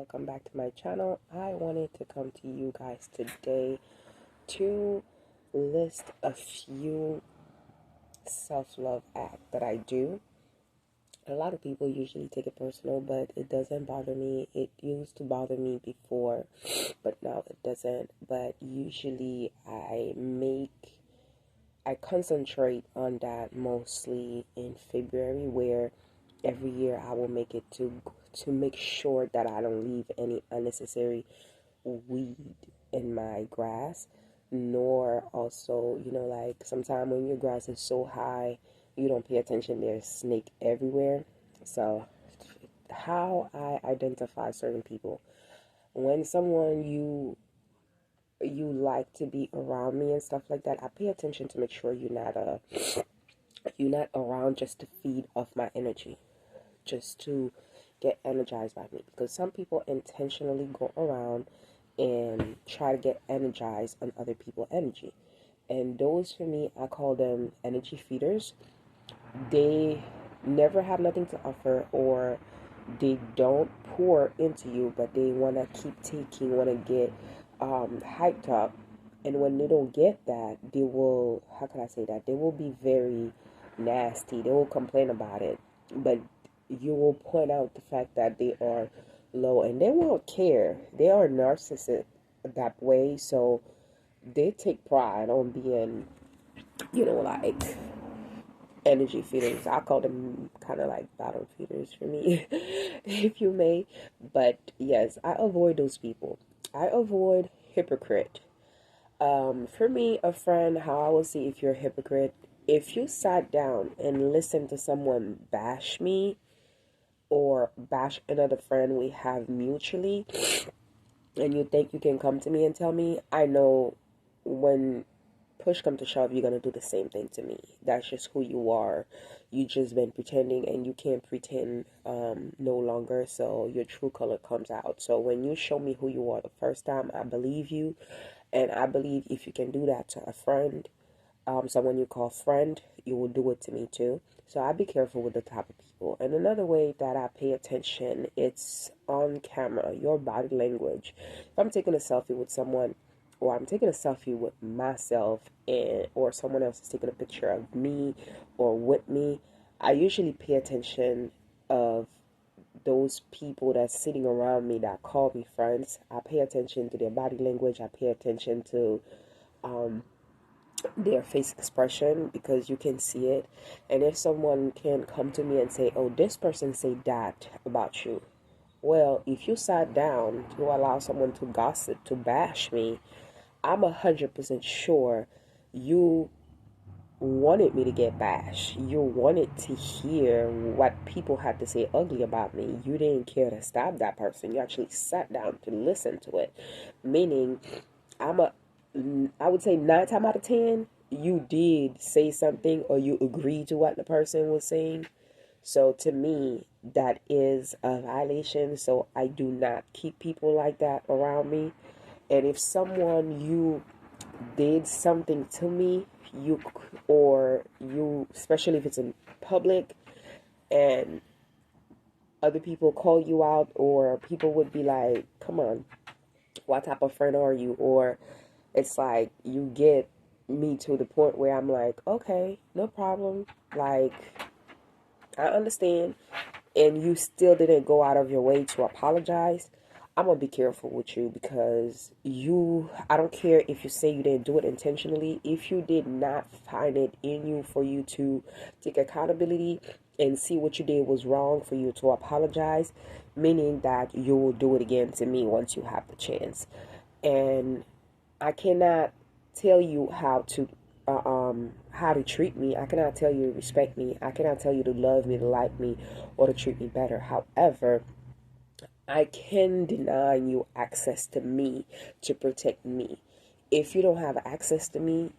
welcome back to my channel. I wanted to come to you guys today to list a few self-love acts that I do. A lot of people usually take it personal, but it doesn't bother me. It used to bother me before, but now it doesn't. But usually I concentrate on that mostly in February, where every year I will make it to make sure that I don't leave any unnecessary weed in my grass, nor also, like sometimes when your grass is so high, you don't pay attention, there's snake everywhere. So how I identify certain people, when someone you like to be around me and stuff like that, I pay attention to make sure you're not around just to feed off my energy, just to get energized by me, because some people intentionally go around and try to get energized on other people's energy, and those, for me, I call them energy feeders. They never have nothing to offer, or they don't pour into you, but they want to keep taking, want to get hyped up. And when they don't get that, they will, how can I say that, they will be very nasty, they will complain about it, but you will point out the fact that they are low, and they won't care. They are narcissists that way, so they take pride on being, like energy feeders. I call them kind of like bottom feeders for me, if you may. But yes, I avoid those people. I avoid hypocrite. For me, a friend, how I will see if you're a hypocrite, if you sat down and listened to someone bash me or bash another friend we have mutually, and you think you can come to me and tell me, I know when push come to shove, you're gonna do the same thing to me. That's just who you are. You just been pretending, and you can't pretend no longer. So your true color comes out. So when you show me who you are the first time, I believe you, and I believe if you can do that to a friend, someone you call friend, you will do it to me too. So I be careful with the type of people. And another way that I pay attention, it's on camera, your body language. If I'm taking a selfie with someone, or I'm taking a selfie with myself, and or someone else is taking a picture of me or with me, I usually pay attention of those people that's sitting around me that call me friends. I pay attention to their body language. I pay attention to um, their face expression, because you can see it. And if someone can come to me and say, oh, this person say that about you, well, if you sat down to allow someone to gossip, to bash me, I'm 100% sure you wanted me to get bashed. You wanted to hear what people had to say ugly about me. You didn't care to stop that person. You actually sat down to listen to it. Meaning, I'm a, I would say 9 times out of 10, you did say something, or you agreed to what the person was saying. So to me, that is a violation. So I do not keep people like that around me. And if someone you did something to me, you or you, especially if it's in public, and other people call you out, or people would be like, come on, what type of friend are you? Or it's like you get me to the point where I'm like, okay, no problem, like, I understand, and you still didn't go out of your way to apologize, I'm gonna be careful with you, because I don't care if you say you didn't do it intentionally. If you did not find it in you for you to take accountability and see what you did was wrong, for you to apologize, meaning that you will do it again to me once you have the chance. And I cannot tell you how to treat me. I cannot tell you to respect me. I cannot tell you to love me, to like me, or to treat me better. However, I can deny you access to me to protect me. If you don't have access to me,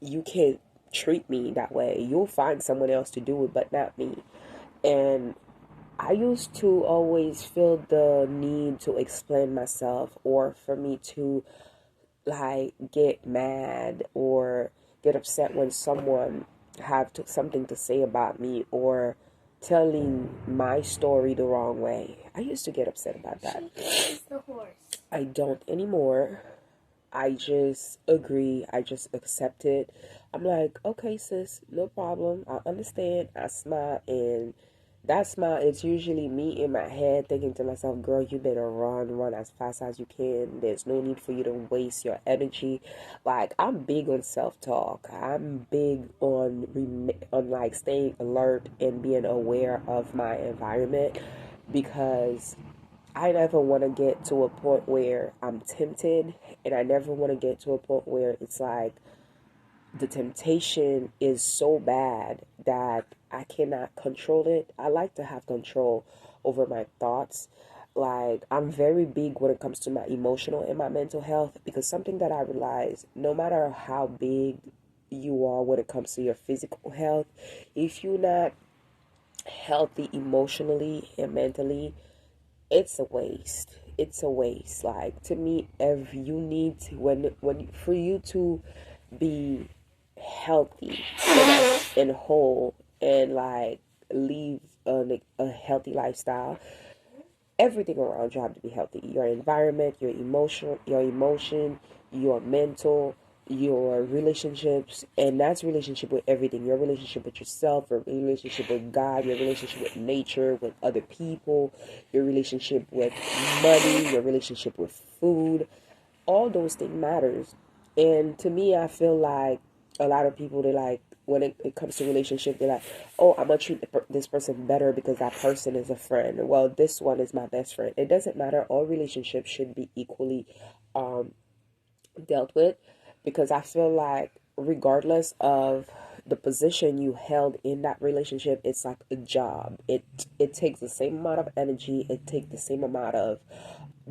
you can't treat me that way. You'll find someone else to do it, but not me. And I used to always feel the need to explain myself, or for me to like get mad or get upset when someone have something to say about me, or telling my story the wrong way. I used to get upset about that. I don't anymore. I just agree. I just accept it. I'm like, okay, sis, no problem. I understand. I smile, and that smile, it's usually me in my head thinking to myself, girl, you better run as fast as you can. There's no need for you to waste your energy. Like, I'm big on self-talk. I'm big on like staying alert and being aware of my environment, because I never want to get to a point where I'm tempted, and I never want to get to a point where it's like the temptation is so bad that I cannot control it. I like to have control over my thoughts. Like, I'm very big when it comes to my emotional and my mental health, because something that I realize, no matter how big you are when it comes to your physical health, if you're not healthy emotionally and mentally, it's a waste. It's a waste. Like, to me, if you need to, when for you to be healthy and whole, and like live a healthy lifestyle, everything around you have to be healthy. Your environment, your emotion, your mental, your relationships, and that's relationship with everything. Your relationship with yourself, your relationship with God, your relationship with nature, with other people, your relationship with money, your relationship with food. All those things matters. And to me, I feel like a lot of people, they like, when it comes to relationship, they're like, oh, I'm gonna treat this person better because that person is a friend. Well, this one is my best friend. It doesn't matter. All relationships should be equally um, dealt with, because I feel like regardless of the position you held in that relationship, it's like a job. It takes the same amount of energy. It takes the same amount of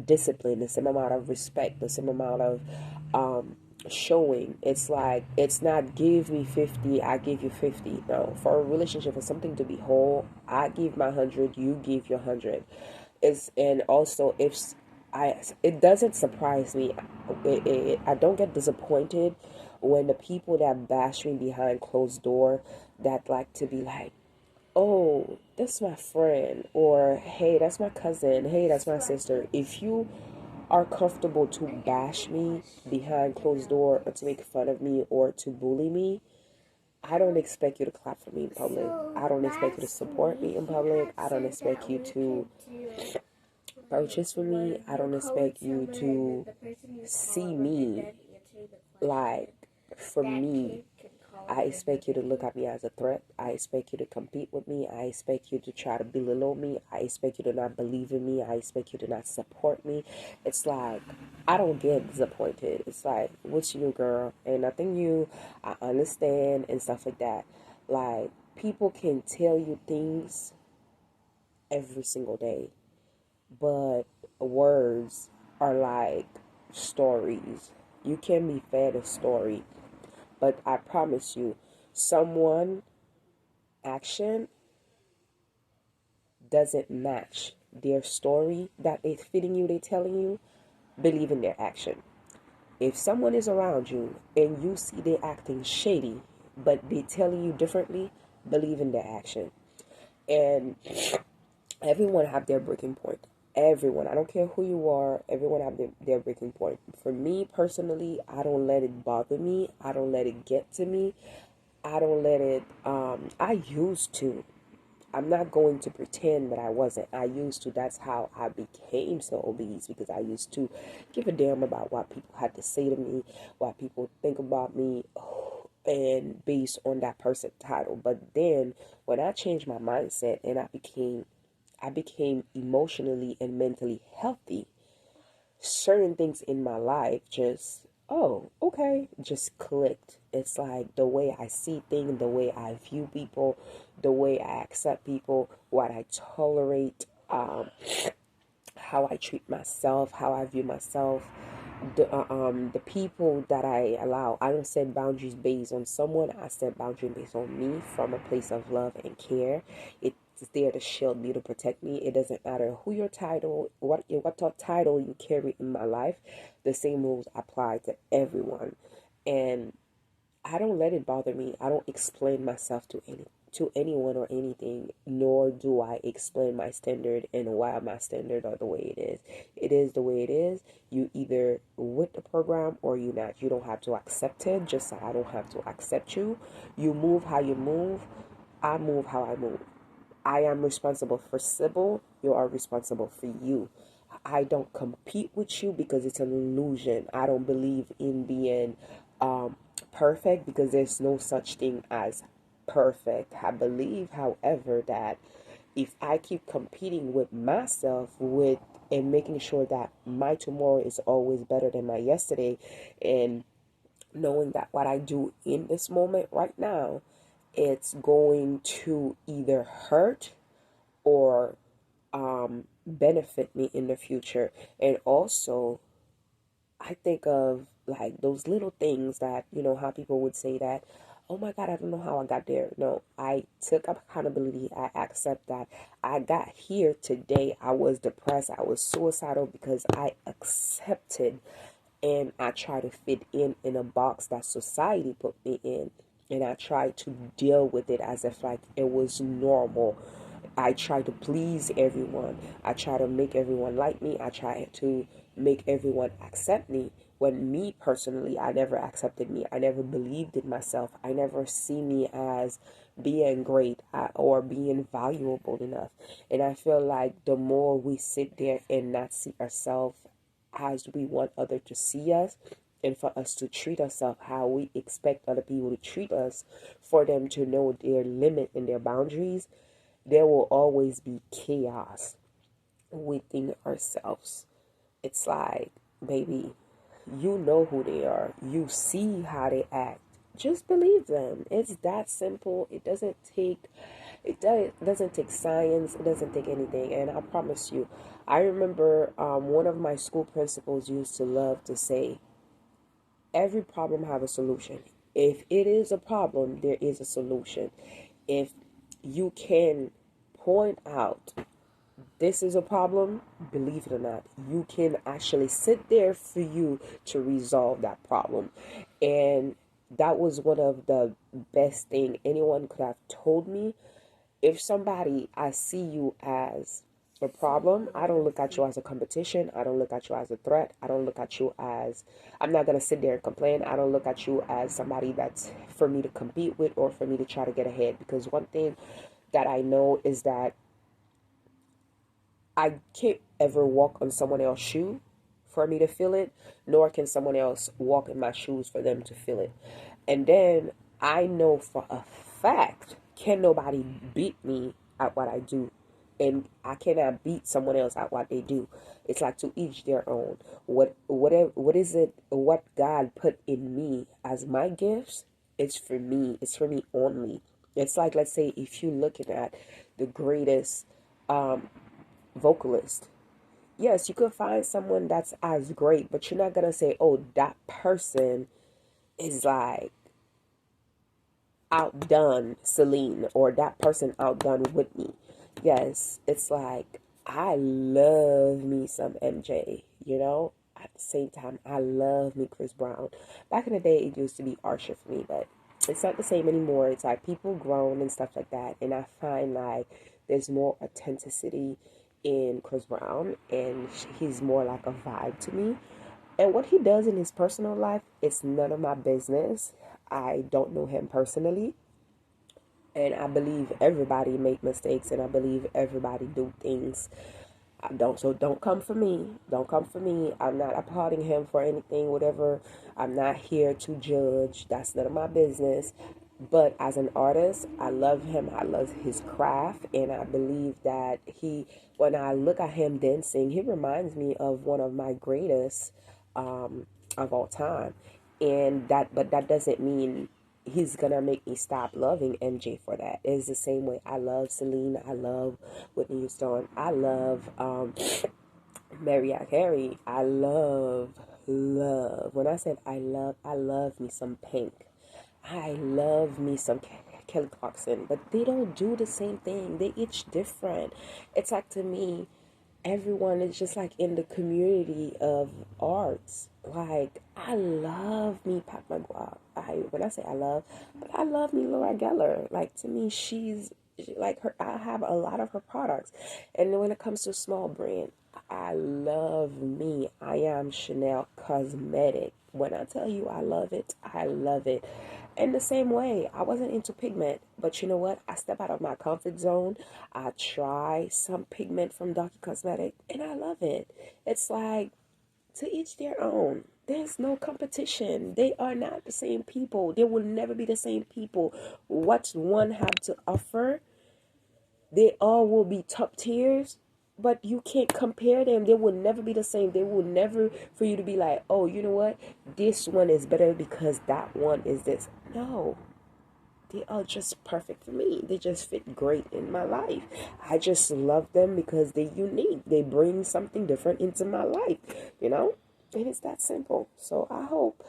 discipline, the same amount of respect, the same amount of showing. It's like, it's not give me 50, I give you 50. No, for a relationship, for something to be whole, I give my 100, you give your 100. Is And also, if it doesn't surprise me, I don't get disappointed when the people that bash me behind closed door, that like to be like, oh, that's my friend, or hey, that's my cousin, hey, that's my sister. If you are comfortable to bash me behind closed door, or to make fun of me, or to bully me, I don't expect you to clap for me in public. I don't expect you to support me in public. I don't expect you to purchase for me. I don't expect you to see me like for me. I expect you to look at me as a threat. I expect you to compete with me. I expect you to try to belittle me. I expect you to not believe in me. I expect you to not support me. It's like, I don't get disappointed. It's like, what's you, girl? Ain't nothing you. I understand and stuff like that. Like, people can tell you things every single day, but words are like stories. You can be fed a story, but I promise you, someone action doesn't match their story that they're feeding you, they're telling you. Believe in their action. If someone is around you and you see they acting shady, but they telling you differently, believe in their action. And everyone have their breaking point. Everyone, I don't care who you are, everyone have their breaking point. For me personally, I don't let it bother me. I don't let it get to me. I don't let it, I used to. I'm not going to pretend that I wasn't. I used to. That's how I became so obese, because I used to give a damn about what people had to say to me, what people think about me, and based on that person's title. But then when I changed my mindset and I became emotionally and mentally healthy, certain things in my life just, oh, okay, just clicked. It's like the way I see things, the way I view people, the way I accept people, what I tolerate, how I treat myself, how I view myself, the people that I allow. I don't set boundaries based on someone. I set boundaries based on me, from a place of love and care. It's there to shield me, to protect me. It doesn't matter who your title, what title you carry in my life. The same rules apply to everyone, and I don't let it bother me. I don't explain myself to anyone or anything, nor do I explain my standard and why my standard are the way it is. It is the way it is. You either with the program or you not. You don't have to accept it, just like I don't have to accept you. You move how you move. I move how I move. I am responsible for Sybil. You are responsible for you. I don't compete with you because it's an illusion. I don't believe in being perfect because there's no such thing as perfect. I believe, however, that if I keep competing with myself with and making sure that my tomorrow is always better than my yesterday, and knowing that what I do in this moment right now, it's going to either hurt or benefit me in the future. And also, I think of like those little things that, how people would say that, oh my God, I don't know how I got there. No, I took accountability. I accept that I got here today. I was depressed. I was suicidal because I accepted and I try to fit in a box that society put me in. And I try to deal with it as if like it was normal. I try to please everyone. I try to make everyone like me. I try to make everyone accept me. When me personally, I never accepted me. I never believed in myself. I never see me as being great or being valuable enough. And I feel like the more we sit there and not see ourselves as we want others to see us, and for us to treat ourselves how we expect other people to treat us, for them to know their limit and their boundaries, there will always be chaos within ourselves. It's like, baby, you know who they are. You see how they act. Just believe them. It's that simple. It doesn't take science. It doesn't take anything. And I promise you, I remember one of my school principals used to love to say, every problem have a solution. If it is a problem, there is a solution. If you can point out this is a problem, believe it or not, you can actually sit there for you to resolve that problem. And that was one of the best thing anyone could have told me. If somebody, I see you as a problem, I don't look at you as a competition. I don't look at you as a threat. I don't look at you as, I'm not going to sit there and complain. I don't look at you as somebody that's for me to compete with or for me to try to get ahead. Because one thing that I know is that I can't ever walk on someone else's shoe for me to feel it, nor can someone else walk in my shoes for them to feel it. And then I know for a fact, can nobody beat me at what I do. And I cannot beat someone else at what they do. It's like to each their own. What is it? What God put in me as my gifts? It's for me. It's for me only. It's like, let's say if you're looking at the greatest vocalist, yes, you could find someone that's as great, but you're not gonna say, oh, that person is like outdone Celine or that person outdone Whitney. Yes, it's like I love me some MJ, At the same time, I love me Chris Brown. Back in the day, it used to be Usher for me, but it's not the same anymore. It's like people grown and stuff like that, and I find like there's more authenticity in Chris Brown, and he's more like a vibe to me. And what he does in his personal life, it's none of my business. I don't know him personally. And I believe everybody make mistakes, and I believe everybody do things. So don't come for me. Don't come for me. I'm not applauding him for anything, whatever. I'm not here to judge. That's none of my business. But as an artist, I love him. I love his craft, and I believe that when I look at him dancing, he reminds me of one of my greatest of all time. But that doesn't mean he's gonna make me stop loving MJ for that. It's the same way I love Celine, I love Whitney Houston, I love Mariah Carey, I love. When I said I love me some Pink. I love me some Kelly Clarkson, but they don't do the same thing. They each different. It's like, to me, everyone is just like in the community of arts. Like I love me Pat McGraw. When I say I love, but I love me Laura Geller. Like to me, like her. I have a lot of her products, and when it comes to small brand, I love me. I am Chanel Cosmetic. When I tell you I love it, I love it. In the same way, I wasn't into pigment, but you know what? I step out of my comfort zone. I try some pigment from Docky Cosmetic, and I love it. It's like to each their own. There's no competition. They are not the same people. They will never be the same people. What one have to offer, they all will be top tiers, but you can't compare them. They will never be the same. They will never for you to be like, oh, you know what? This one is better because that one is this. No, they are just perfect for me. They just fit great in my life. I just love them because they're unique. They bring something different into my life, you know? And it's that simple. So I hope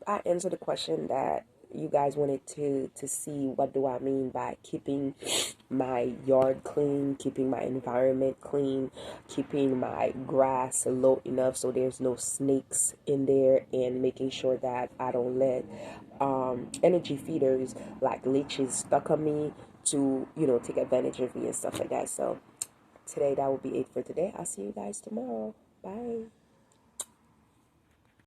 I answered the question that you guys wanted to see. What do I mean by keeping my yard clean, keeping my environment clean, keeping my grass low enough so there's no snakes in there, and making sure that I don't let energy feeders like leeches stuck on me to, take advantage of me and stuff like that. So today, that will be it for today. I'll see you guys tomorrow. Bye.